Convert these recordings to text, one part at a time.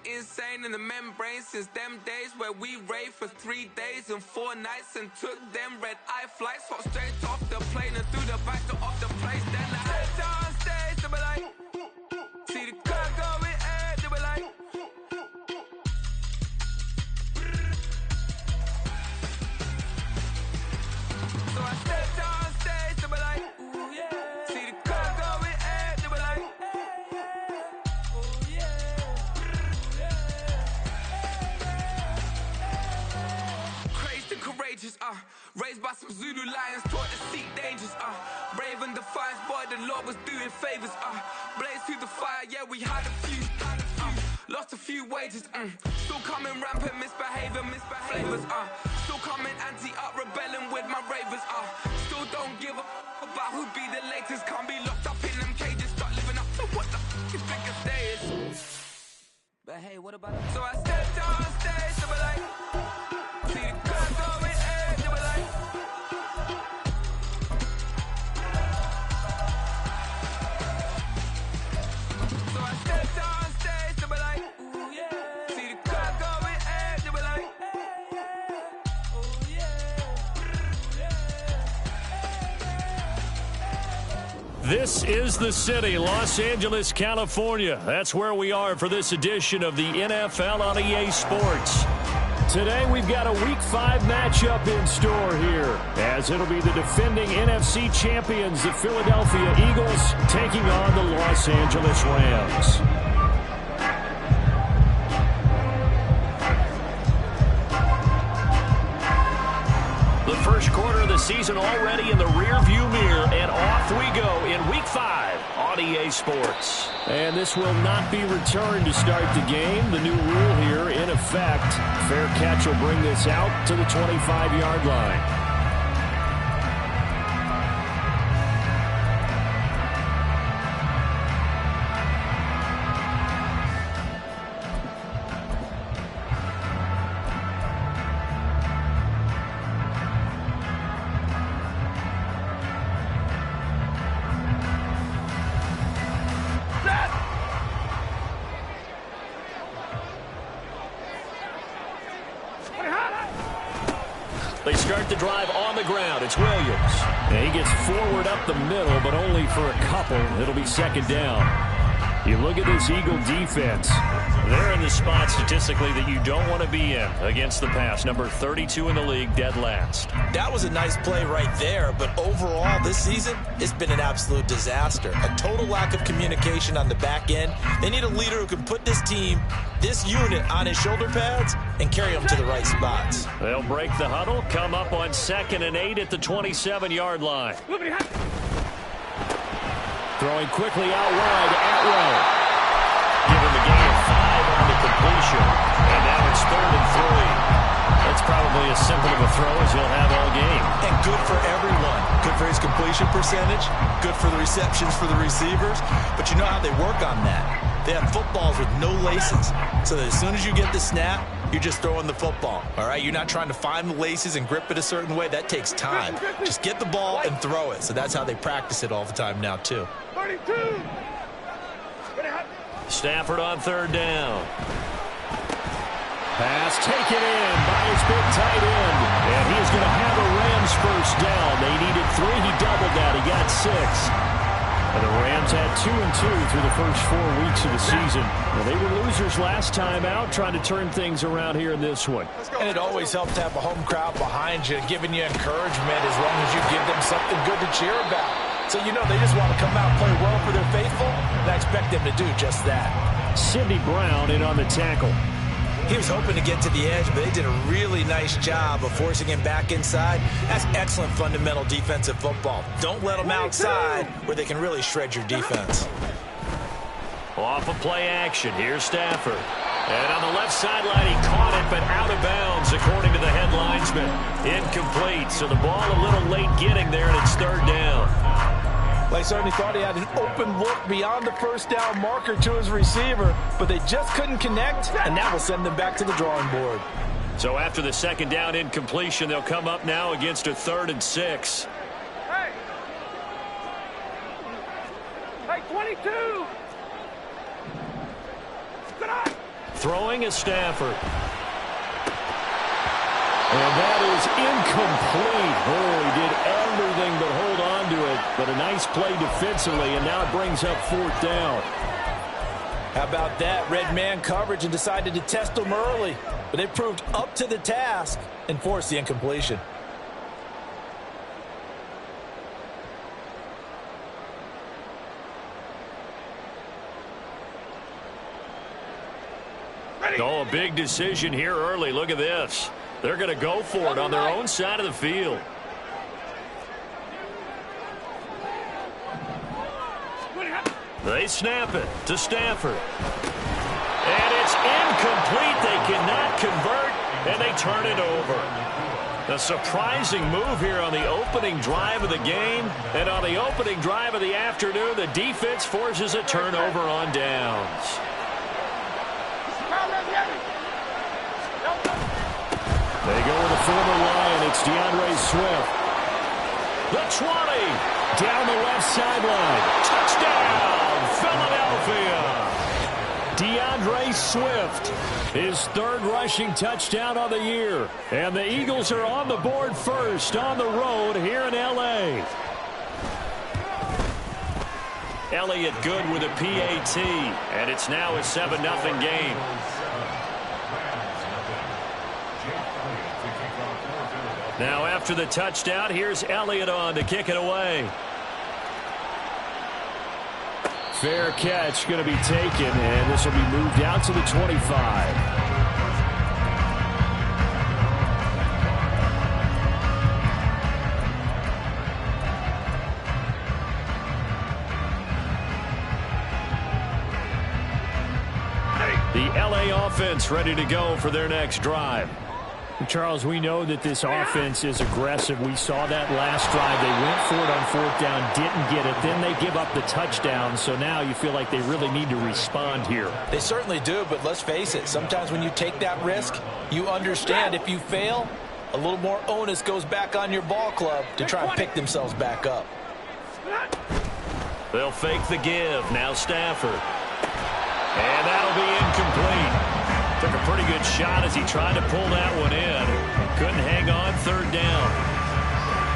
insane in the membrane since them days where we raved for 3 days and 4 nights and took them red-eye flights. Hop straight off the plane and through the back door of the place. Then I head on stage, they were like, see the crowd going air, they were like, so I stepped on stage, they were like, ooh yeah. See the crowd going air, they were like, ooh yeah. Crazed and courageous, raised by some Zulu lions, taught to seek dangers, brave and defiant, boy, the Lord was doing favors, blaze through the fire, yeah, we had a few, lost a few wages, still coming rampant, misbehavior, flavors, still coming anti-up, rebelling with my ravers, still don't give a about who be the latest, can't be locked up in them cages, start living up to what the f*** you think a day is. But hey, what about it? So I stepped on stage, they were like, see the crowd going air, they were like, so I stepped on stage, they were like, ooh yeah. See the crowd going air, they were like, ooh yeah. This is the city, Los Angeles, California. That's where we are for this edition of the NFL on EA Sports. Today we've got a Week 5 matchup in store here, as it'll be the defending NFC champions, the Philadelphia Eagles, taking on the Los Angeles Rams. The first quarter of the season already in the rear-view mirror, and off we go in Week 5 on EA Sports. And this will not be returned to start the game. The new rule here in effect. Fair catch will bring this out to the 25-yard line. They start the drive on the ground. It's Williams. And he gets forward up the middle, but only for a couple. It'll be second down. You look at this Eagle defense. They're in the spot statistically that you don't want to be in against the pass. Number 32 in the league, dead last. That was a nice play right there, but overall this season, it's been an absolute disaster. A total lack of communication on the back end. They need a leader who can put this team, this unit, on his shoulder pads and carry them to the right spots. They'll break the huddle, come up on 2nd and 8 at the 27-yard line. Throwing quickly out wide, Atwell. Giving the game 5 on the completion. And now it's 3rd and 3. That's probably as simple of a throw as he'll have all game. And good for everyone. Good for his completion percentage. Good for the receptions for the receivers. But you know how they work on that. They have footballs with no laces. So that as soon as you get the snap, you're just throwing the football. All right? You're not trying to find the laces and grip it a certain way. That takes time. Just get the ball and throw it. So that's how they practice it all the time now, too. 32. Stafford on 3rd down. Pass taken in by his big tight end. And he is going to have a Rams first down. They needed 3. He doubled that. He got 6. And the Rams had 2 and 2 through the first 4 weeks of the season. Well, they were losers last time out, trying to turn things around here in this one. And it always helps to have a home crowd behind you, giving you encouragement as long as you give them something good to cheer about. So, you know, they just want to come out and play well for their faithful, and I expect them to do just that. Sidney Brown in on the tackle. He was hoping to get to the edge, but they did a really nice job of forcing him back inside. That's excellent fundamental defensive football. Don't let them outside where they can really shred your defense. Off of play action, here's Stafford. And on the left sideline, he caught it, but out of bounds, according to the head linesman. Incomplete, so the ball a little late getting there, and it's 3rd down. They certainly thought he had an open look beyond the first down marker to his receiver, but they just couldn't connect, and that will send them back to the drawing board. So after the 2nd down incompletion, they'll come up now against a 3rd and 6. Hey, 22! Throwing is Stafford. And that is incomplete. Oh, he did everything but hold on to it. But a nice play defensively, and now it brings up 4th down. How about that? Red man coverage and decided to test them early. But they proved up to the task and forced the incompletion. Oh, a big decision here early. Look at this. They're going to go for it on their own side of the field. They snap it to Stafford. And it's incomplete. They cannot convert, and they turn it over. A surprising move here on the opening drive of the game. And on the opening drive of the afternoon, the defense forces a turnover on downs. They go with a former Lion. It's DeAndre Swift. The 20. Down the left sideline. Touchdown, Philadelphia. DeAndre Swift. His 3rd rushing touchdown of the year. And the Eagles are on the board first on the road here in L.A. Elliott good with a PAT. And it's now a 7-0 game. Now after the touchdown, here's Elliott on to kick it away. Fair catch going to be taken, and this will be moved out to the 25. The LA offense ready to go for their next drive. Charles, we know that this offense is aggressive. We saw that last drive. They went for it on 4th down, didn't get it. Then they give up the touchdown. So now you feel like they really need to respond here. They certainly do, but let's face it. Sometimes when you take that risk, you understand if you fail, a little more onus goes back on your ball club to try and pick themselves back up. They'll fake the give. Now Stafford. And that'll be incomplete. Took a pretty good shot as he tried to pull that one in. Couldn't hang on 3rd down.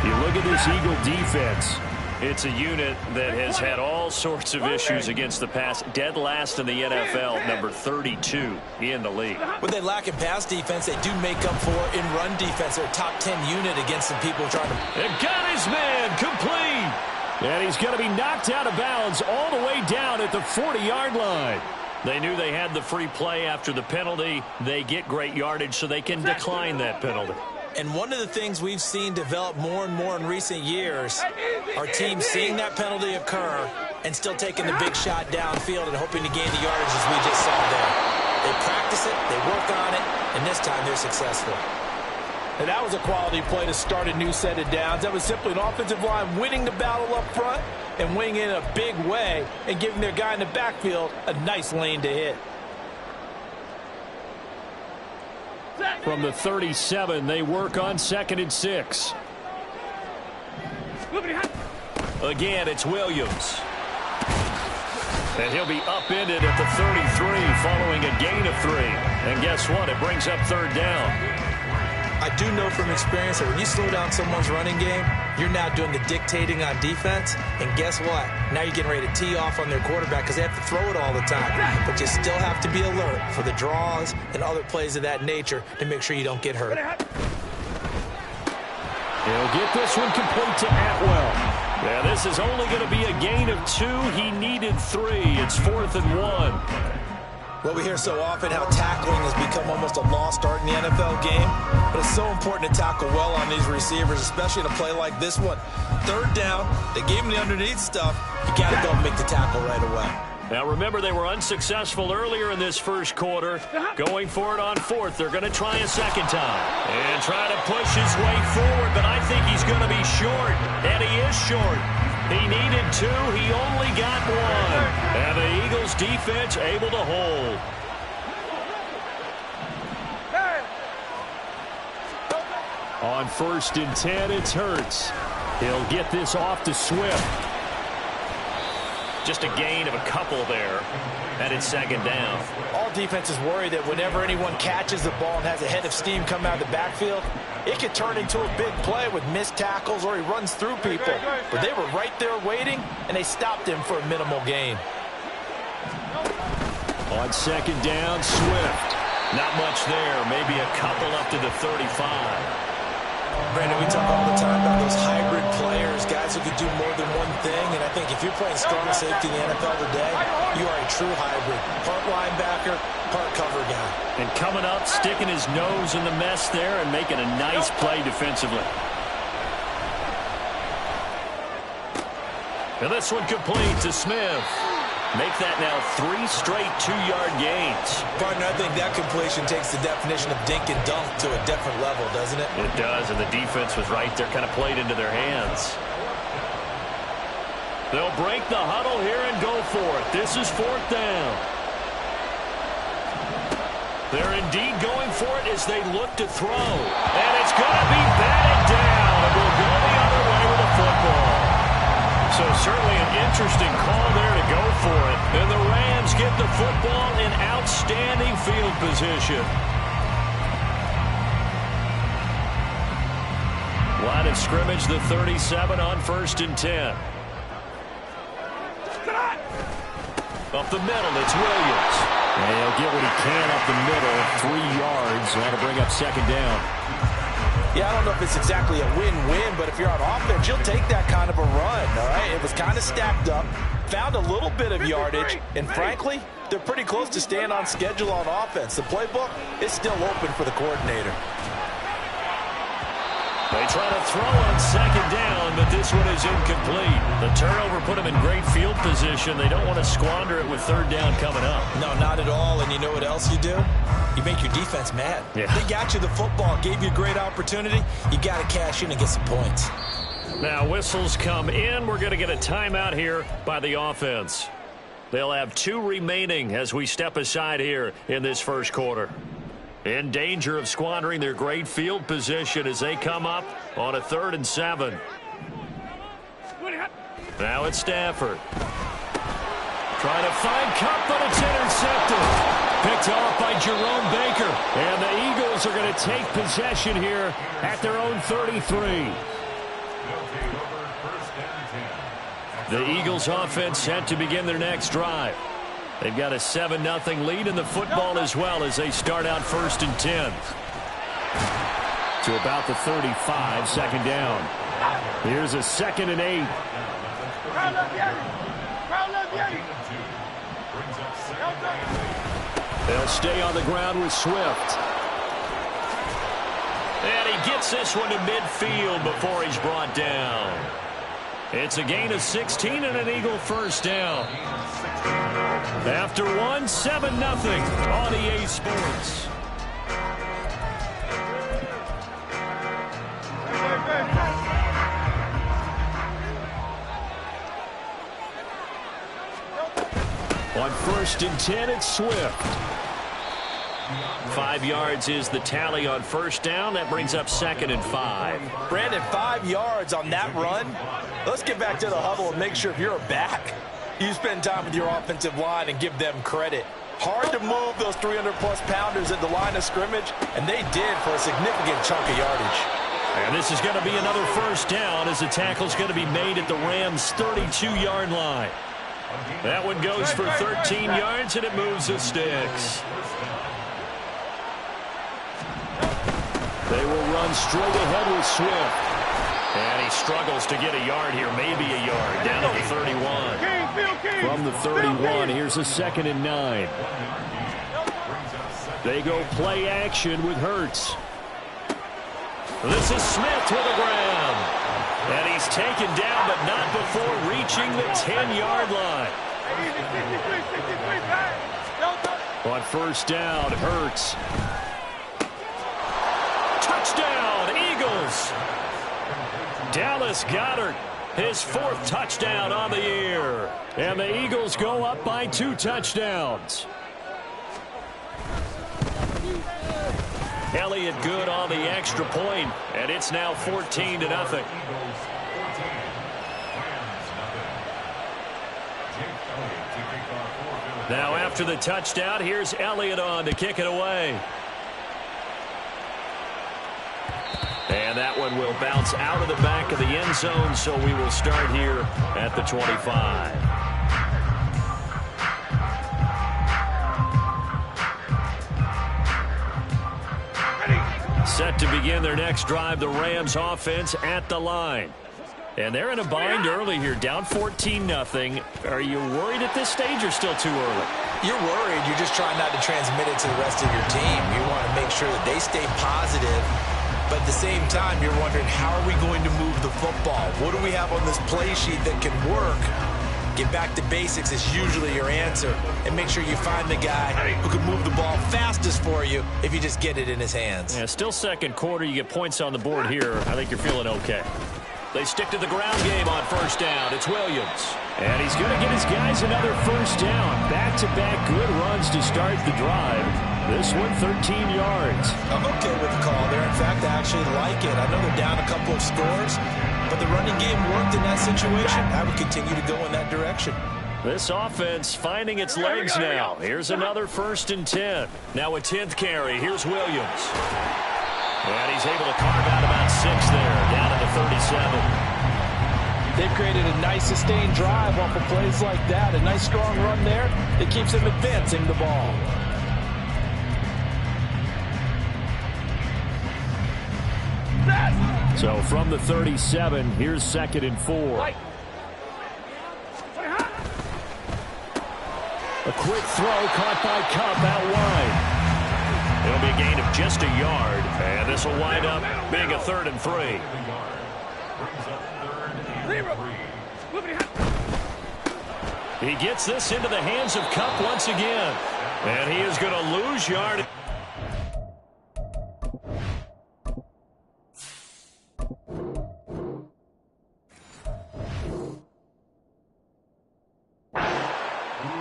You look at this Eagle defense. It's a unit that has had all sorts of issues against the pass. Dead last in the NFL, number 32 in the league. When they lack in pass defense, they do make up for in run defense. They're a top 10 unit against some people trying to... And got his man complete. And he's going to be knocked out of bounds all the way down at the 40-yard line. They knew they had the free play after the penalty. They get great yardage so they can decline that penalty. And one of the things we've seen develop more and more in recent years are teams seeing that penalty occur and still taking the big shot downfield and hoping to gain the yardage as we just saw there. They practice it, they work on it, and this time they're successful. And that was a quality play to start a new set of downs. That was simply an offensive line winning the battle up front and winning in a big way and giving their guy in the backfield a nice lane to hit. From the 37, they work on 2nd and 6. Again, it's Williams. And he'll be upended at the 33 following a gain of 3. And guess what? It brings up 3rd down. I do know from experience that when you slow down someone's running game, you're now doing the dictating on defense. And guess what? Now you're getting ready to tee off on their quarterback because they have to throw it all the time. But you still have to be alert for the draws and other plays of that nature to make sure you don't get hurt. He'll get this one complete to Atwell. Yeah, this is only going to be a gain of 2. He needed 3. It's 4th and 1. Well, we hear so often how tackling has become almost a lost art in the NFL game, but it's so important to tackle well on these receivers, especially in a play like this one. 3rd down, they gave him the underneath stuff. You got to go and make the tackle right away. Now, remember, they were unsuccessful earlier in this first quarter. Going for it on 4th. They're going to try a second time. And try to push his way forward, but I think he's going to be short. And he is short. He needed 2. He only got 1. And the Eagles defense able to hold. On 1st and 10, it's Hurts. He'll get this off to Swift. Just a gain of a couple there. And it's second down. All defenses worry that whenever anyone catches the ball and has a head of steam come out of the backfield, it could turn into a big play with missed tackles or he runs through people. But they were right there waiting, and they stopped him for a minimal gain. On second down, Swift. Not much there. Maybe a couple up to the 35. Brandon, we talk all the time about those hybrid players, guys who could do more than one thing, and I think if you're playing strong safety in the NFL today, you are a true hybrid. Part linebacker, part cover guy. And coming up, sticking his nose in the mess there and making a nice play defensively. And this one complete to Smith. Make that now 3 straight 2-yard gains. Partner, I think that completion takes the definition of dink and dunk to a different level, doesn't it? It does, and the defense was right there, kind of played into their hands. They'll break the huddle here and go for it. This is 4th down. They're indeed going for it as they look to throw. And it's going to be batted down. It will go the other way with the football. So certainly an interesting call there to go for it. And the Rams get the football in outstanding field position. Line of scrimmage, the 37 on 1st and 10. Up the middle, it's Williams. And he'll get what he can up the middle, 3 yards. That'll bring up second down. Yeah, I don't know if it's exactly a win-win, but if you're on offense, you'll take that kind of a run, all right? It was kind of stacked up, found a little bit of yardage, and frankly, they're pretty close to staying on schedule on offense. The playbook is still open for the coordinator. They try to throw on second down, but this one is incomplete. The turnover put them in great field position. They don't want to squander it with 3rd down coming up. No, not at all, and you know what else you do? You make your defense mad. Yeah. They got you the football, gave you a great opportunity. You got to cash in and get some points. Now whistles come in. We're going to get a timeout here by the offense. They'll have 2 remaining as we step aside here in this first quarter. In danger of squandering their great field position as they come up on a 3rd and 7. Now it's Stafford. Trying to find Kupp, but it's intercepted. Picked off by Jerome Baker. And the Eagles are going to take possession here at their own 33. The Eagles offense set to begin their next drive. They've got a 7-0 lead in the football as well as they start out 1st and 10. To about the 35, second down. Here's a 2nd and 8. They'll stay on the ground with Swift. And he gets this one to midfield before he's brought down. It's a gain of 16 and an Eagle 1st down. After 1, 7-0 on EA Sports. On 1st and 10, it's Swift. 5 yards is the tally on 1st down. That brings up 2nd and 5. Brandon, 5 yards on that run. Let's get back to the huddle and make sure if you're a back, you spend time with your offensive line and give them credit. Hard to move those 300-plus pounders at the line of scrimmage, and they did for a significant chunk of yardage. And this is going to be another 1st down as the tackle's going to be made at the Rams' 32-yard line. That one goes for 13 yards, and it moves the sticks. They will run straight ahead with Swift. And he struggles to get a yard here, maybe a yard, down to the 31. From the 31, here's a 2nd and 9. They go play action with Hurts. This is Smith with the ground. And he's taken down, but not before reaching the 10-yard line. On 1st down, Hurts. Touchdown, Eagles. Dallas Goedert, his 4th touchdown on the year. And the Eagles go up by 2 touchdowns. Elliott good on the extra point, and it's now 14-0. Now after the touchdown, here's Elliott on to kick it away. And that one will bounce out of the back of the end zone, so we will start here at the 25. Set to begin their next drive, the Rams offense at the line. And they're in a bind early here, down 14-0. Are you worried at this stage or still too early? You're worried. You're just trying not to transmit it to the rest of your team. You want to make sure that they stay positive. But at the same time, you're wondering, how are we going to move the football? What do we have on this play sheet that can work? Get back to basics is usually your answer. And make sure you find the guy who can move the ball fastest for you if you just get it in his hands. Yeah, still second quarter. You get points on the board here. I think you're feeling okay. They stick to the ground game on first down. It's Williams. And he's going to get his guys another first down. Back-to-back good runs to start the drive. This one, 13 yards. I'm okay with the call there. In fact, I actually like it. I know they're down a couple of scores, but the running game worked in that situation. I would continue to go in that direction. This offense finding its legs now. Here's another 1st and 10. Now a 10th carry. Here's Williams. And he's able to carve out about 6 there, down to the 37. They've created a nice sustained drive off of plays like that. A nice strong run there that keeps them advancing the ball. So from the 37, here's 2nd and 4. A quick throw caught by Kupp out wide. It'll be a gain of just a yard, and this will wind up being a 3rd and 3. He gets this into the hands of Kupp once again, and he is going to lose yardage.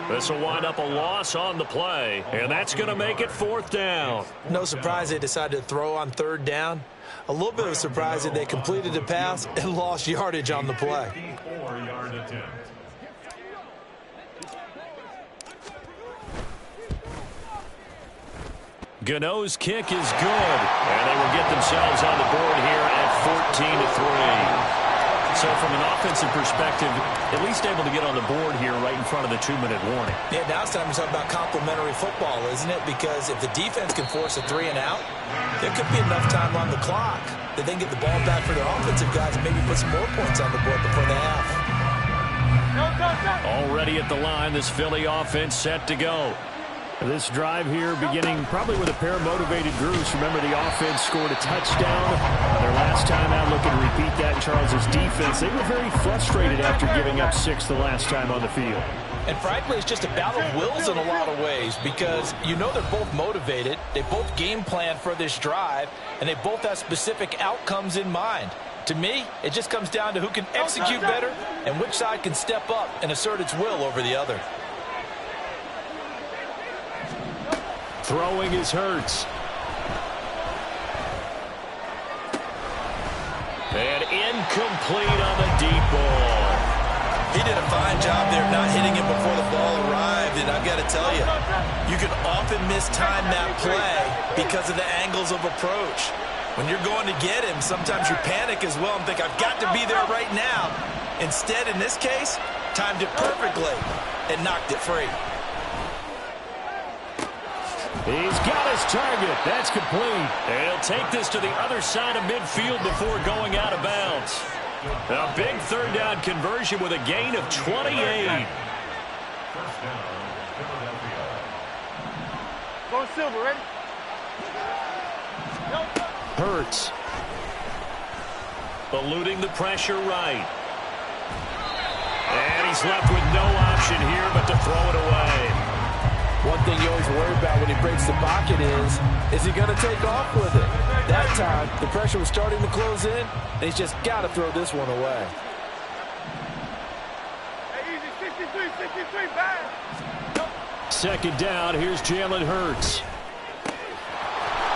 This will wind up a loss on the play, and that's going to make it 4th down. No surprise they decided to throw on 3rd down. A little bit of a surprise that they completed the pass and lost yardage on the play. Gano's kick is good, and they will get themselves on the board here at 14-3. So from an offensive perspective, at least able to get on the board here right in front of the 2-minute warning. Yeah, now it's time to talk about complementary football, isn't it? Because if the defense can force a 3 and out, there could be enough time on the clock that they can get the ball back for their offensive guys and maybe put some more points on the board before the half. Already at the line, this Philly offense set to go. This drive here beginning probably with a pair of motivated groups. Remember, the offense scored a touchdown their last time out. Looking to repeat that in Charles's defense. They were very frustrated after giving up 6 the last time on the field. And frankly, it's just a battle of wills in a lot of ways because you know they're both motivated. They both game plan for this drive, and they both have specific outcomes in mind. To me, it just comes down to who can execute better and which side can step up and assert its will over the other. Throwing is Hurts. And incomplete on the deep ball. He did a fine job there not hitting it before the ball arrived, and I've got to tell you, you can often mistime that play because of the angles of approach. When you're going to get him, sometimes you panic as well and think, I've got to be there right now. Instead, in this case, timed it perfectly and knocked it free. He's got his target. That's complete. And he'll take this to the other side of midfield before going out of bounds. A big 3rd down conversion with a gain of 28. Going Silver, ready? Hurts. Eluding the pressure right. And he's left with no option here but to throw it away. One thing you always worry about when he breaks the pocket is he going to take off with it? That time, the pressure was starting to close in, and he's just got to throw this one away. Hey, easy, 63, back. 2nd down, here's Jalen Hurts.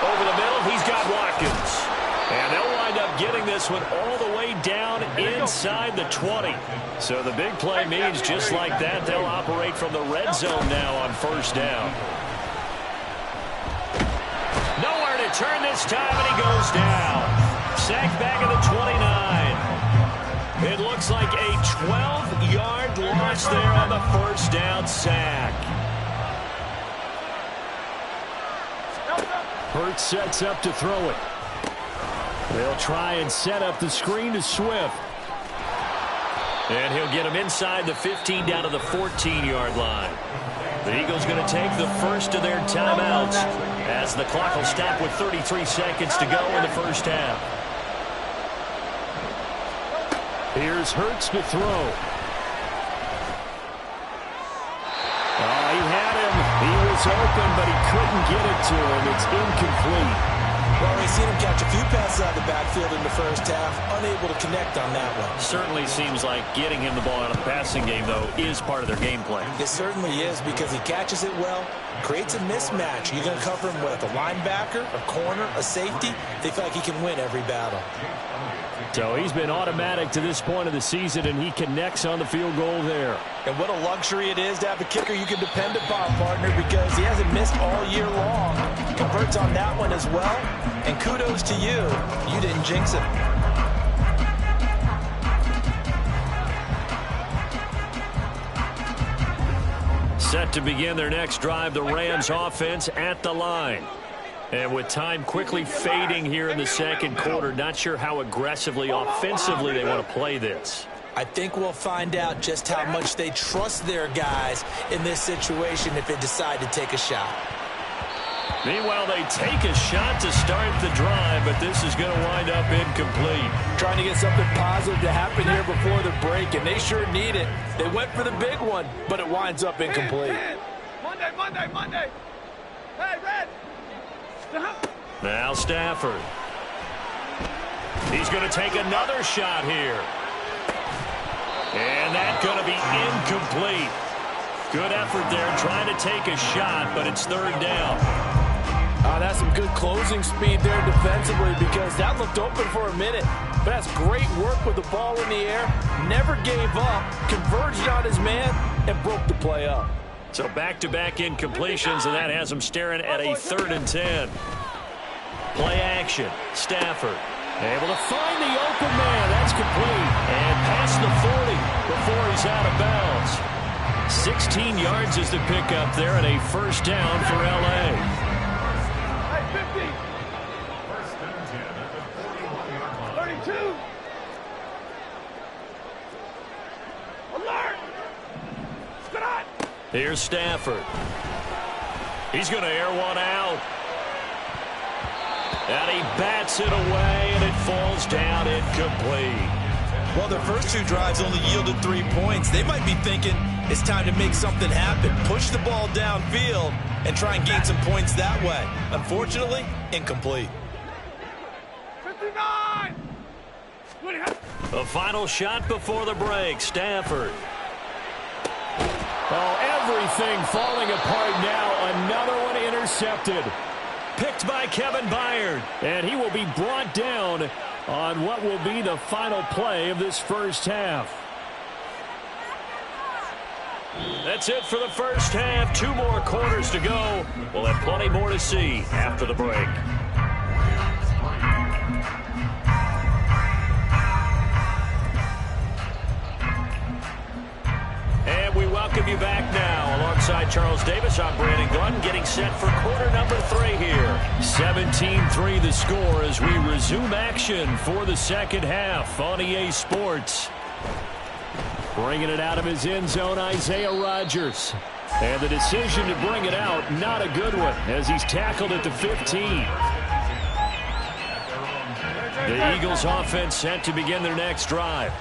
Over the middle, he's got Watkins. And they'll wind wind up getting this one all the way down inside the 20. So the big play means just like that, they'll operate from the red zone now on first down. Nowhere to turn this time, and he goes down. Sacked back at the 29. It looks like a 12-yard loss there on the first down sack. Hurts sets up to throw it. They'll try and set up the screen to Swift. And he'll get him inside the 15 down to the 14-yard line. The Eagles going to take the first of their timeouts as the clock will stop with 33 seconds to go in the first half. Here's Hurts to throw. Oh, he had him. He was open, but he couldn't get it to him. It's incomplete. Well, we've seen him catch a few passes out of the backfield in the first half, unable to connect on that one. Certainly seems like getting him the ball out of the passing game, though, is part of their game plan. It certainly is, because he catches it well, creates a mismatch. You're going to cover him with a linebacker, a corner, a safety. They feel like he can win every battle. So he's been automatic to this point of the season, and he connects on the field goal there. And what a luxury it is to have a kicker you can depend upon, partner, because he hasn't missed all year long. Converts on that one as well. And kudos to you. You didn't jinx it. Set to begin their next drive, the Rams offense at the line. And with time quickly fading here in the second quarter, not sure how aggressively, offensively they want to play this. I think we'll find out just how much they trust their guys in this situation if they decide to take a shot. Meanwhile, they take a shot to start the drive, but this is going to wind up incomplete. Trying to get something positive to happen here before the break, and they sure need it. They went for the big one, but it winds up incomplete. Monday. Hey, Red. Now Stafford. He's going to take another shot here. And that's going to be incomplete. Good effort there trying to take a shot, but it's third down. That's some good closing speed there defensively, because that looked open for a minute. But that's great work with the ball in the air. Never gave up, converged on his man, and broke the play up. So back-to-back incompletions, and that has him staring at a 3rd and 10. Play action. Stafford able to find the open man. That's complete. And past the 40 before he's out of bounds. 16 yards is the pickup there, and a first down for L.A. Hey, 50. 32. Alert. Scott. Here's Stafford. He's going to air one out. And he bats it away, and it falls down incomplete. Well, their first 2 drives only yielded 3 points. They might be thinking it's time to make something happen. Push the ball downfield and try and gain some points that way. Unfortunately, incomplete. 59. The final shot before the break. Stafford. Oh, everything falling apart now. Another one intercepted. Picked by Kevin Byard. And he will be brought down on what will be the final play of this first half. That's it for the first half. 2 more quarters to go. We'll have plenty more to see after the break. And we welcome you back now. Alongside Charles Davis, I'm Brandon Glenn, getting set for quarter number 3 here. 17-3 the score as we resume action for the second half on EA Sports. Bringing it out of his end zone, Isaiah Rodgers. And the decision to bring it out, not a good one, as he's tackled at the 15. The Eagles offense set to begin their next drive.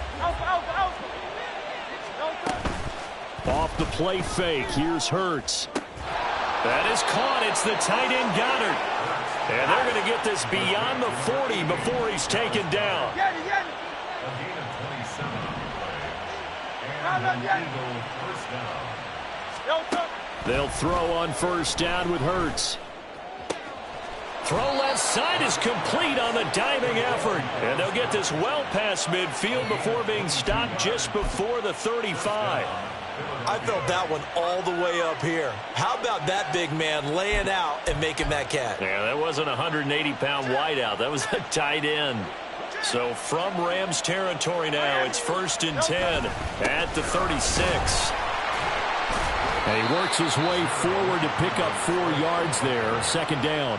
Off the play fake, here's Hurts. That is caught, it's the tight end Goddard. And they're going to get this beyond the 40 before he's taken down. They'll throw on first down with Hurts. Throw left side is complete on the diving effort. And they'll get this well past midfield before being stopped just before the 35. I felt that one all the way up here. How about that big man laying out and making that catch? Yeah, that wasn't a 180-pound wideout. That was a tight end. So from Rams territory now, it's 1st and 10 at the 36. And he works his way forward to pick up 4 yards there, 2nd down.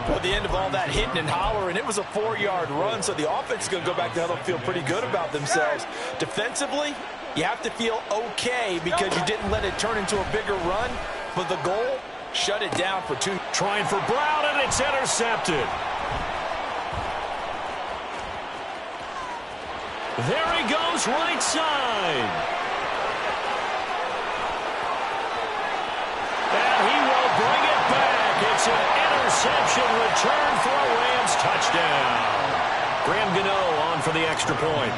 Well, at the end of all that hitting and hollering, it was a 4-yard run, so the offense is going to go back there and feel pretty good about themselves. Defensively, you have to feel okay because you didn't let it turn into a bigger run, but the goal, shut it down for 2. Trying for Brown, and it's intercepted. There he goes, right side. And he will bring it back. It's an interception return for a Rams touchdown. Graham Gano on for the extra point.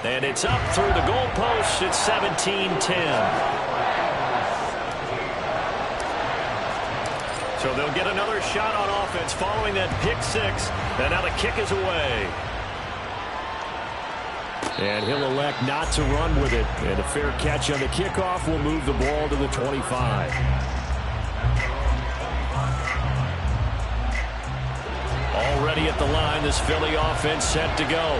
And it's up through the goalpost. It's 17-10. So they'll get another shot on offense following that pick 6. And now the kick is away. And he'll elect not to run with it. And a fair catch on the kickoff will move the ball to the 25. Already at the line, this Philly offense set to go.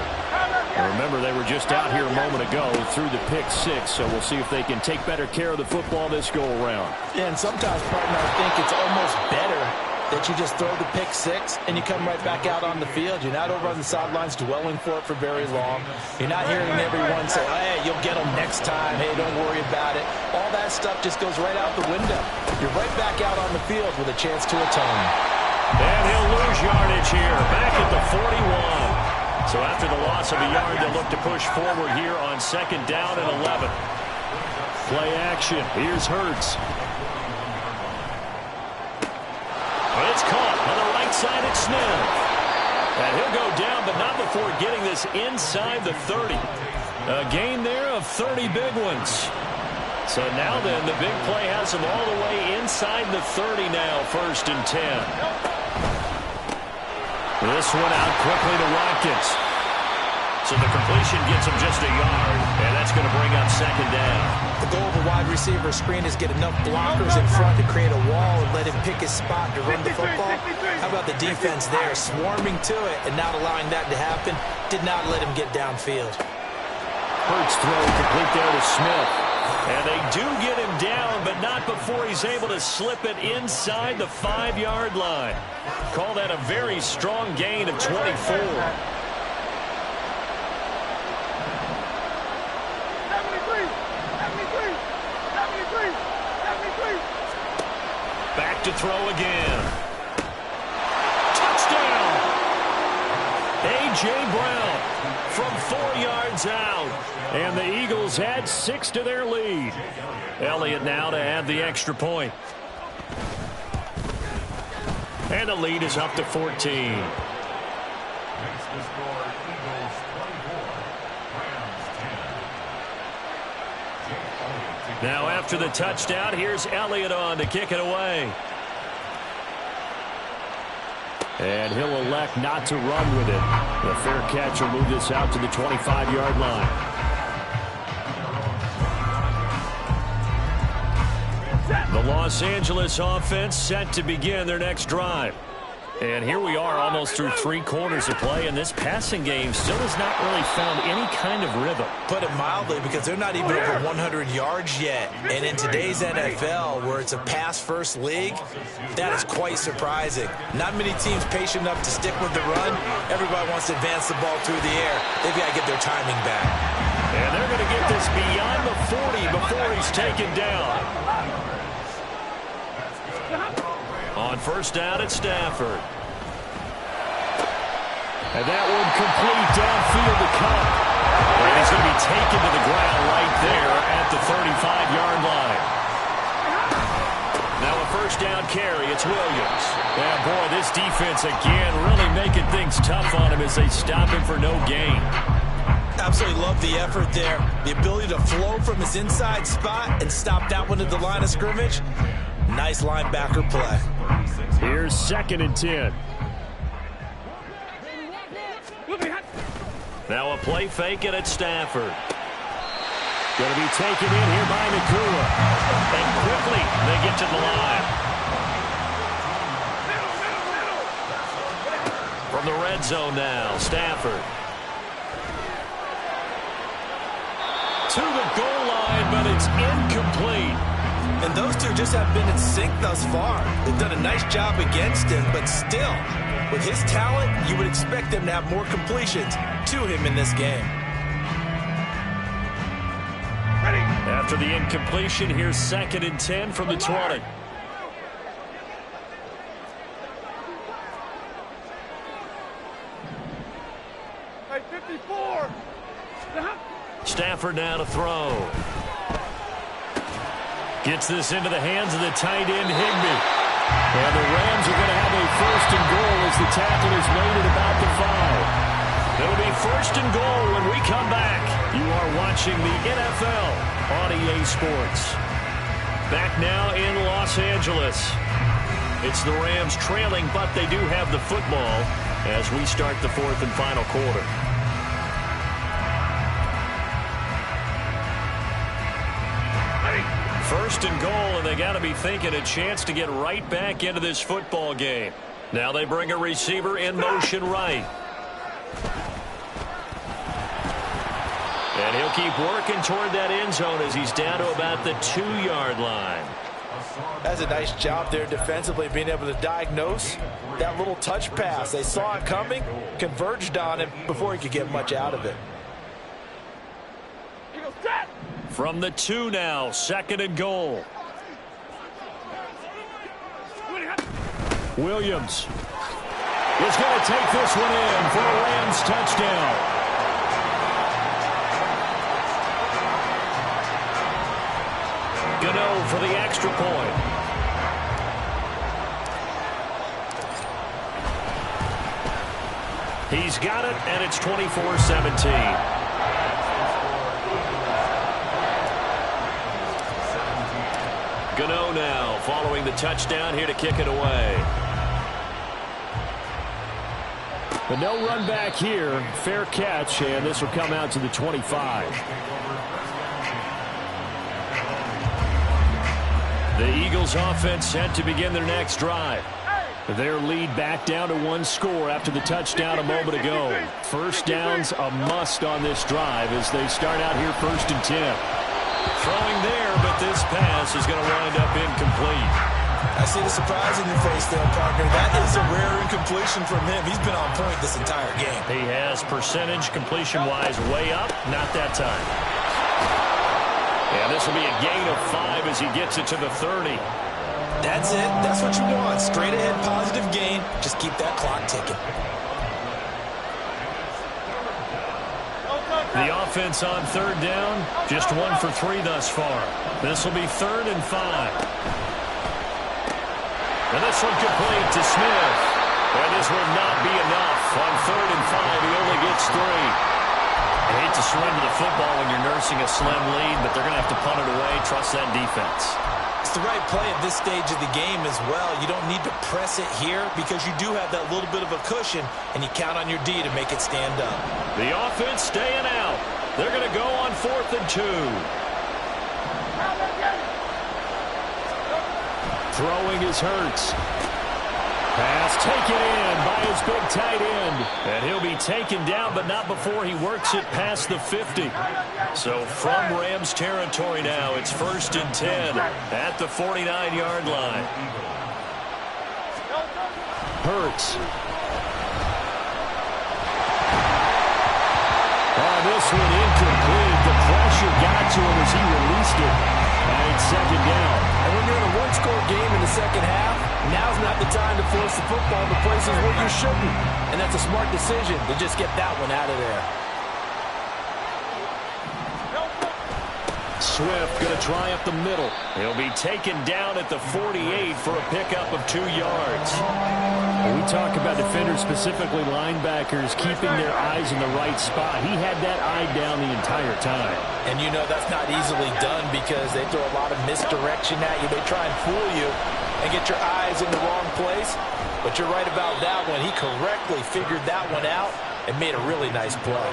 And remember, they were just out here a moment ago through the pick 6, so we'll see if they can take better care of the football this go-around. Yeah, and sometimes, partner, I think it's almost better that you just throw the pick 6 and you come right back out on the field. You're not over on the sidelines dwelling for it for very long. You're not hearing everyone say, hey, you'll get them next time. Hey, don't worry about it. All that stuff just goes right out the window. You're right back out on the field with a chance to atone. And he'll lose yardage here, back at the 41. So after the loss of a yard, they'll look to push forward here on 2nd down and 11. Play action. Here's Hurts. But it's caught on the right side at Smith. And he'll go down, but not before getting this inside the 30. A gain there of 30 big ones. So now then, the big play has him all the way inside the 30 now, 1st and 10. This one out quickly to Watkins. So the completion gets him just a yard, and that's going to bring up 2nd down. The goal of a wide receiver screen is get enough blockers in front to create a wall and let him pick his spot to run the football. How about the defense there, swarming to it and not allowing that to happen? Did not let him get downfield. Hurts throw complete there to Smith. And they do get him down, but not before he's able to slip it inside the 5-yard line. Call that a very strong gain of 24. Back to throw again. Touchdown! A.J. Brown from 4 yards out. And the Eagles add 6 to their lead. Elliott now to add the extra point. And the lead is up to 14. Now after the touchdown, here's Elliott on to kick it away. And he'll elect not to run with it. The fair catch will move this out to the 25-yard line. The Los Angeles offense set to begin their next drive. And here we are almost through 3 quarters of play, and this passing game still has not really found any kind of rhythm. Put it mildly, because they're not even over 100 yards yet. And in today's NFL, where it's a pass-first league, that is quite surprising. Not many teams patient enough to stick with the run. Everybody wants to advance the ball through the air. They've got to get their timing back. And they're going to get this beyond the 40 before he's taken down. On 1st down at Stafford. And that one complete downfield to Cup. And he's going to be taken to the ground right there at the 35-yard line. Now a 1st down carry. It's Williams. Yeah, boy, this defense again really making things tough on him as they stop him for no gain. Absolutely love the effort there. The ability to flow from his inside spot and stop that one at the line of scrimmage. Nice linebacker play. Here's 2nd and 10. Now a play fake it at Stafford. Going to be taken in here by Nakua. And quickly they get to the line. From the red zone now, Stafford. To the goal line, but it's incomplete. And those two just have been in sync thus far. They've done a nice job against him, but still, with his talent, you would expect them to have more completions to him in this game. After the incompletion, here's 2nd and 10 from the 20. Hey, 54. Stafford now to throw. Gets this into the hands of the tight end, Higbee. And the Rams are going to have a 1st and goal as the tackle is made at about the 5. It'll be 1st and goal when we come back. You are watching the NFL on EA Sports. Back now in Los Angeles. It's the Rams trailing, but they do have the football as we start the 4th and final quarter. First and goal, and they got to be thinking a chance to get right back into this football game. Now they bring a receiver in motion right. And he'll keep working toward that end zone as he's down to about the 2-yard line. That's a nice job there defensively, being able to diagnose that little touch pass. They saw it coming, converged on it before he could get much out of it. From the 2 now, 2nd and goal. Williams is going to take this one in for a Rams touchdown. Gano for the extra point. He's got it, and it's 24-17. Gano now following the touchdown here to kick it away. But no run back here. Fair catch, and this will come out to the 25. The Eagles offense set to begin their next drive. Their lead back down to 1 score after the touchdown a moment ago. First down's a must on this drive as they start out here 1st and 10. Throwing there, but this pass is going to wind up incomplete. I see the surprise in your face there, partner. That is a rare incompletion from him. He's been on point this entire game. He has percentage completion-wise way up. Not that time. And this will be a gain of 5 as he gets it to the 30. That's it. That's what you want. Straight ahead, positive gain. Just keep that clock ticking. The offense on 3rd down, just 1 for 3 thus far. This will be 3rd and 5. And this one complete to Smith. And this will not be enough. On 3rd and 5, he only gets 3. I hate to surrender the football when you're nursing a slim lead, but they're going to have to punt it away. Trust that defense. It's the right play at this stage of the game as well. You don't need to press it here because you do have that little bit of a cushion, and you count on your D to make it stand up. The offense staying out. They're going to go on 4th and 2. Throwing is Hurts. Pass taken in by his big tight end. And he'll be taken down, but not before he works it past the 50. So from Rams territory now, it's 1st and 10 at the 49-yard line. Hurts. This one incomplete. The pressure got to him as he released it. And it's 2nd down. And when you're in a 1-score game in the second half, now's not the time to force the football to places where you shouldn't. And that's a smart decision to just get that one out of there. Swift going to try up the middle. He'll be taken down at the 48 for a pickup of 2 yards. When we talk about defenders, specifically linebackers, keeping their eyes in the right spot, he had that eye down the entire time. And you know that's not easily done because they throw a lot of misdirection at you. They try and fool you and get your eyes in the wrong place. But you're right about that one. He correctly figured that one out and made a really nice play.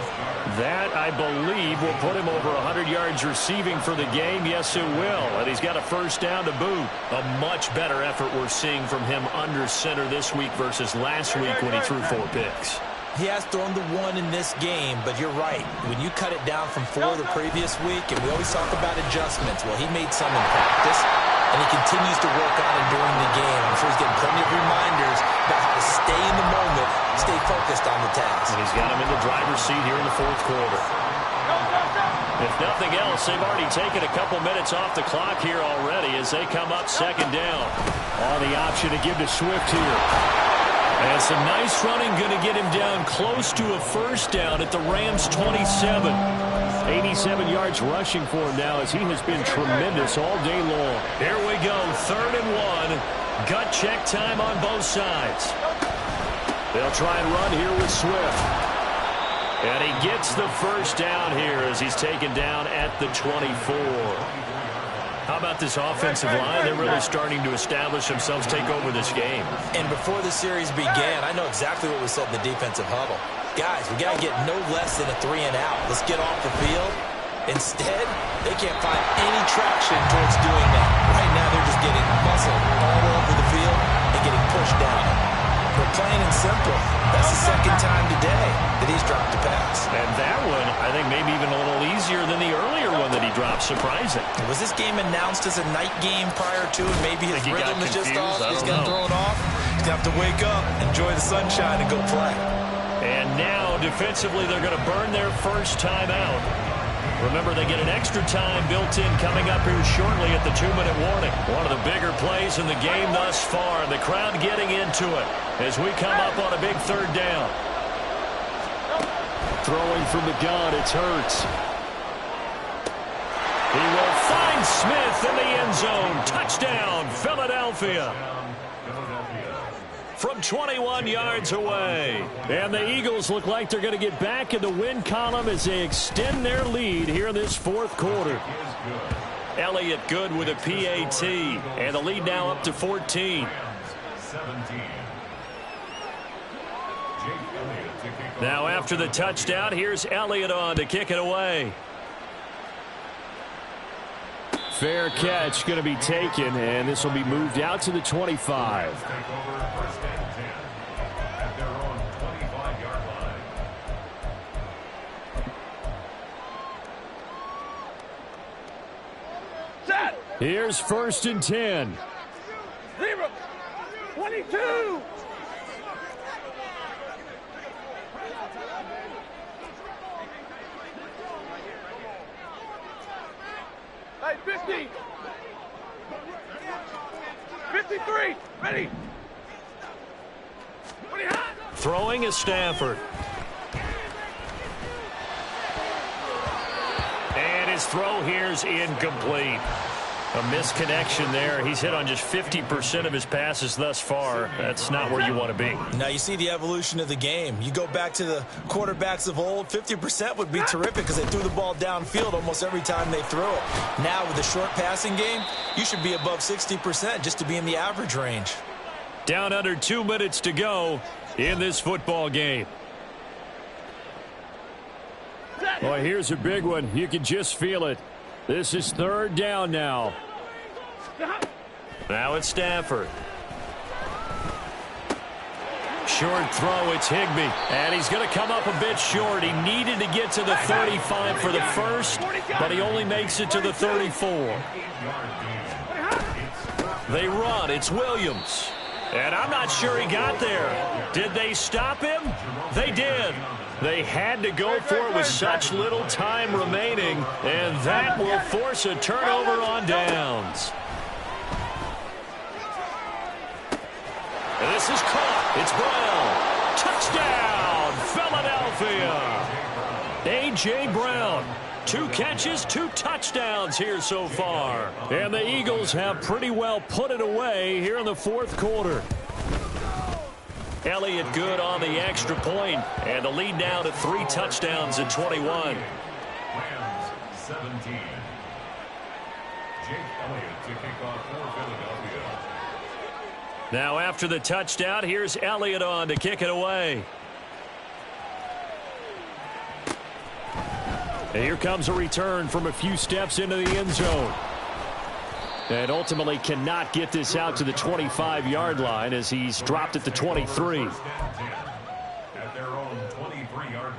That, I believe, will put him over 100 yards receiving for the game. Yes, it will. And he's got a first down to boot. A much better effort we're seeing from him under center this week versus last week when he threw 4 picks. He has thrown the 1 in this game, but you're right. When you cut it down from 4 the previous week, and we always talk about adjustments, well, he made some in practice, and he continues to work on it during the game. I'm sure he's getting plenty of reminders about how to stay in the moment, stay focused on the task. And he's got him in the driver's seat here in the 4th quarter. If nothing else, they've already taken a couple minutes off the clock here already as they come up 2nd down. On the option to give to Swift here. And some nice running, going to get him down close to a first down at the Rams' 27. 87 yards rushing for him now as he has been tremendous all day long. Here we go, 3rd and 1. Gut check time on both sides. They'll try and run here with Swift. And he gets the first down here as he's taken down at the 24. How about this offensive line? They're really starting to establish themselves, take over this game. And before the series began, I know exactly what was said in the defensive huddle. Guys, we got to get no less than a 3 and out. Let's get off the field. Instead, they can't find any traction towards doing that. Right now, they're just getting muscled all over the field and getting pushed down. But plain and simple, that's the 2nd time today that he's dropped a pass. And that one, I think, maybe even a little easier than the earlier one that he dropped. Surprising. Was this game announced as a night game prior to, and maybe his rhythm is just off? He's got thrown off. He's going to have to wake up, enjoy the sunshine, and go play. And now, defensively, they're going to burn their first time out. Remember, they get an extra time built in coming up here shortly at the 2-minute warning. One of the bigger plays in the game thus far. The crowd getting into it as we come up on a big 3rd down. Throwing from the gun, it's Hurts. He will find Smith in the end zone. Touchdown, Philadelphia. From 21 yards away. And the Eagles look like they're going to get back in the win column as they extend their lead here in this 4th quarter. Elliott good with a PAT. And the lead now up to 14. Now after the touchdown, here's Elliott on to kick it away. Fair catch going to be taken, and this will be moved out to the 25. Here's 1st and 10. 22. Hey, 50. 53. Ready. Throwing is Stafford. And his throw here's incomplete. A misconnection there. He's hit on just 50% of his passes thus far. That's not where you want to be. Now you see the evolution of the game. You go back to the quarterbacks of old, 50% would be terrific because they threw the ball downfield almost every time they threw it. Now with the short passing game, you should be above 60% just to be in the average range. Down under 2 minutes to go in this football game. Well, here's a big one. You can just feel it. This is 3rd down now. Now it's Stafford. Short throw, it's Higbee. And he's going to come up a bit short. He needed to get to the 35 for the first, but he only makes it to the 34. They run. It's Williams. And I'm not sure he got there. Did they stop him? They did. They had to go for it with such little time remaining, and that will force a turnover on downs. And this is caught. It's Brown. Touchdown, Philadelphia. A.J. Brown 2 catches, 2 touchdowns here so far. And the Eagles have pretty well put it away here in the fourth quarter. Elliott good on the extra point, and the lead now to 3 touchdowns at 21. Rams 17. Jake Elliott to kick off for Philadelphia. Now after the touchdown, here's Elliott on to kick it away. And here comes a return from a few steps into the end zone. And ultimately cannot get this out to the 25-yard line as he's dropped at the 23. At their own 23-yard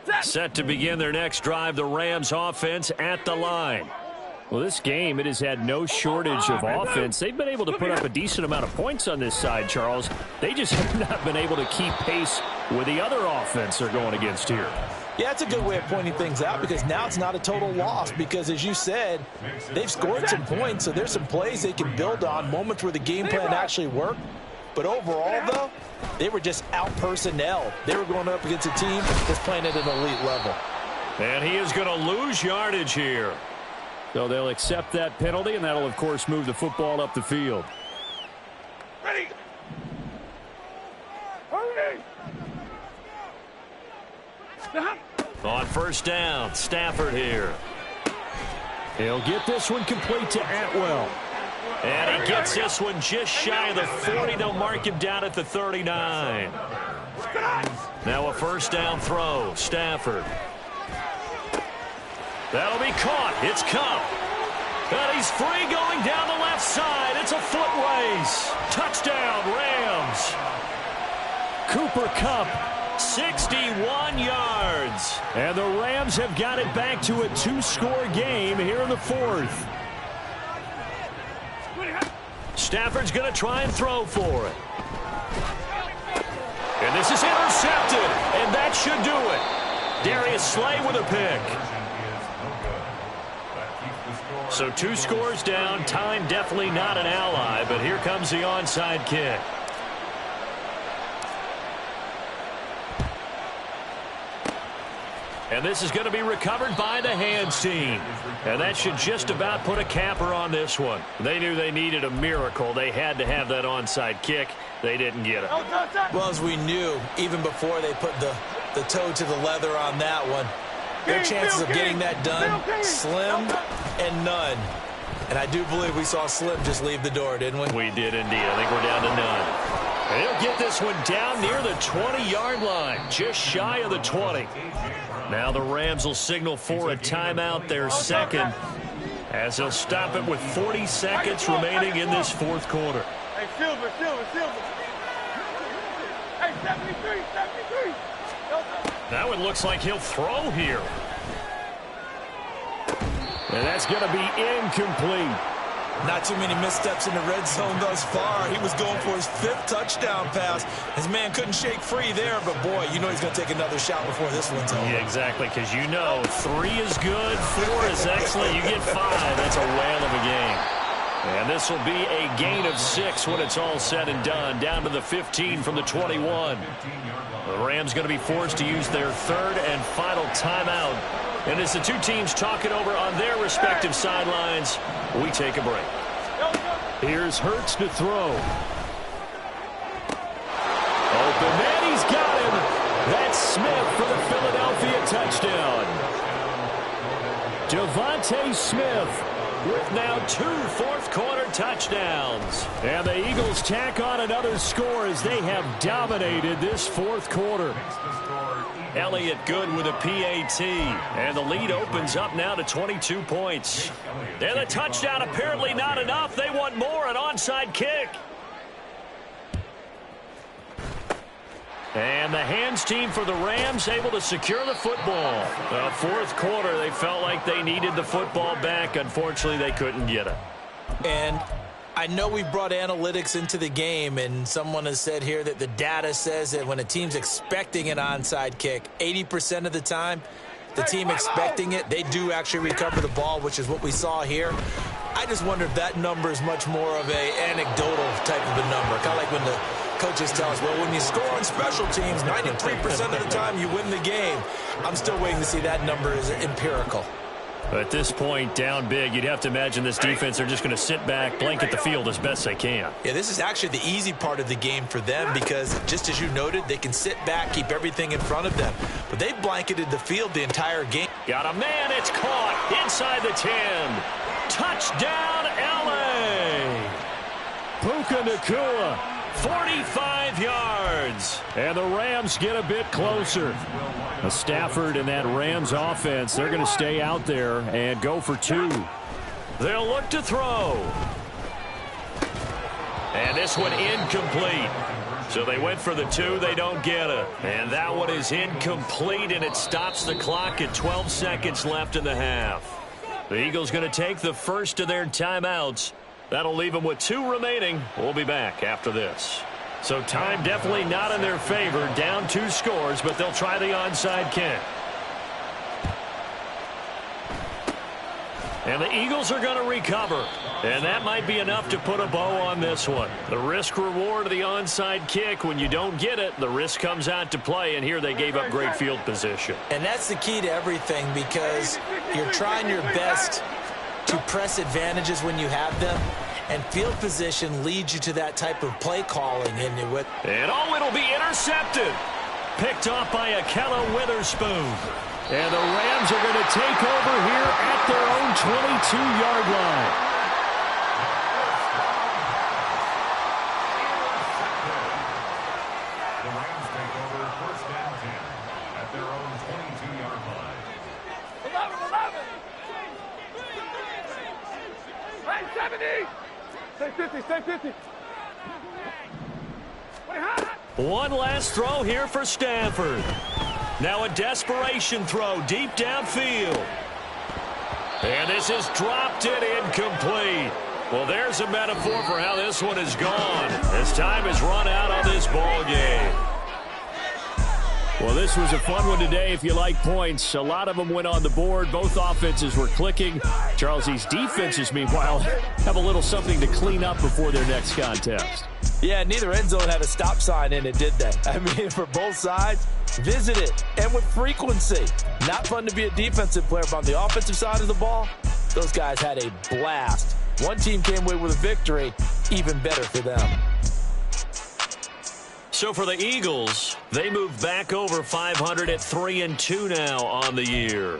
line. Set to begin their next drive, the Rams offense at the line. Well, this game, it has had no shortage of offense. They've been able to put up a decent amount of points on this side, Charles. They just have not been able to keep pace with the other offense they're going against here. Yeah, that's a good way of pointing things out because now it's not a total loss because, as you said, they've scored some points, so there's some plays they can build on, moments where the game plan actually worked. But overall, though, they were just out-personnel. They were going up against a team that's playing at an elite level. And he is going to lose yardage here. So they'll accept that penalty, and that'll, of course, move the football up the field. Ready. Hurry. On first down, Stafford here. He'll get this one complete to Atwell. And he gets this one just shy of the 40. They'll mark him down at the 39. Now a first down throw, Stafford. That'll be caught. It's Kupp. And he's free going down the left side. It's a foot race. Touchdown, Rams. Cooper Kupp, 61 yards. And the Rams have got it back to a 2-score game here in the fourth. Stafford's going to try and throw for it. And this is intercepted. And that should do it. Darius Slay with a pick. So 2 scores down. Time definitely not an ally, but here comes the onside kick. And this is going to be recovered by the hands team. And that should just about put a capper on this one. They knew they needed a miracle. They had to have that onside kick. They didn't get it. Well, as we knew, even before they put the toe to the leather on that one, their chances of getting that done, slim and none. And I do believe we saw Slim just leave the door, didn't we? We did indeed. I think we're down to none. And he'll get this one down near the 20-yard line, just shy of the 20. Now the Rams will signal for a timeout, their second, as they'll stop it with 40 seconds remaining in this fourth quarter. Hey, Silver. Hey, 73. Now it looks like he'll throw here. And that's going to be incomplete. Not too many missteps in the red zone thus far. He was going for his 5th touchdown pass. His man couldn't shake free there, but boy, you know he's going to take another shot before this one's over. Yeah, exactly, because you know 3 is good, 4 is excellent. You get 5, that's a whale of a game. And this will be a gain of 6 when it's all said and done, down to the 15 from the 21. The Rams going to be forced to use their 3rd and final timeout. And as the two teams talk it over on their respective sidelines, we take a break. Here's Hurts to throw. Open man, he's got him. That's Smith for the Philadelphia touchdown. Devontae Smith with now 2 fourth-quarter touchdowns. And the Eagles tack on another score as they have dominated this fourth quarter. Elliott good with a PAT. And the lead opens up now to 22 points. And the touchdown apparently not enough. They want more, an onside kick. And the hands team for the Rams able to secure the football. Fourth quarter, they felt like they needed the football back. Unfortunately, they couldn't get it. And I know we brought analytics into the game, and someone has said here that the data says that when a team's expecting an onside kick, 80% of the time, the team expecting it, they do actually recover the ball, which is what we saw here. I just wonder if that number is much more of a anecdotal type of a number, kind of like when the coaches tell us, well, when you score on special teams, 93% of the time you win the game. I'm still waiting to see that number is empirical. At this point, down big, you'd have to imagine this defense are just going to sit back, blanket the field as best they can. Yeah, this is actually the easy part of the game for them because, just as you noted, they can sit back, keep everything in front of them. But they blanketed the field the entire game. Got a man, it's caught inside the 10. Touchdown, L.A. Puka Nacua, 45 yards. And the Rams get a bit closer. Stafford and that Rams offense, they're going to stay out there and go for 2. They'll look to throw. And this one incomplete. So they went for the 2, they don't get it. And that one is incomplete, and it stops the clock at 12 seconds left in the half. The Eagles going to take the first of their timeouts. That'll leave them with 2 remaining. We'll be back after this. So time definitely not in their favor. Down 2 scores, but they'll try the onside kick. And the Eagles are going to recover. And that might be enough to put a bow on this one. The risk-reward of the onside kick, when you don't get it, the risk comes out to play, and here they gave up great field position. And that's the key to everything because you're trying your best to press advantages when you have them, and field position leads you to that type of play calling. And it'll be intercepted. Picked off by Akella Witherspoon. And the Rams are going to take over here at their own 22-yard line. The Rams take over first and 10 at their own 22-yard line. 11. Hey, 70. Stay 50. One last throw here for Stanford. Now a desperation throw deep downfield. And this is dropped it incomplete. Well, there's a metaphor for how this one is gone as time has run out on this ball game. Well, this was a fun one today if you like points. A lot of them went on the board. Both offenses were clicking. Charles, these defenses, meanwhile, have a little something to clean up before their next contest. Yeah, neither end zone had a stop sign in it, did they? I mean, for both sides, visit it, and with frequency. Not fun to be a defensive player, but on the offensive side of the ball, those guys had a blast. One team came away with a victory, even better for them. So for the Eagles, they move back over 500 at 3-2 now on the year.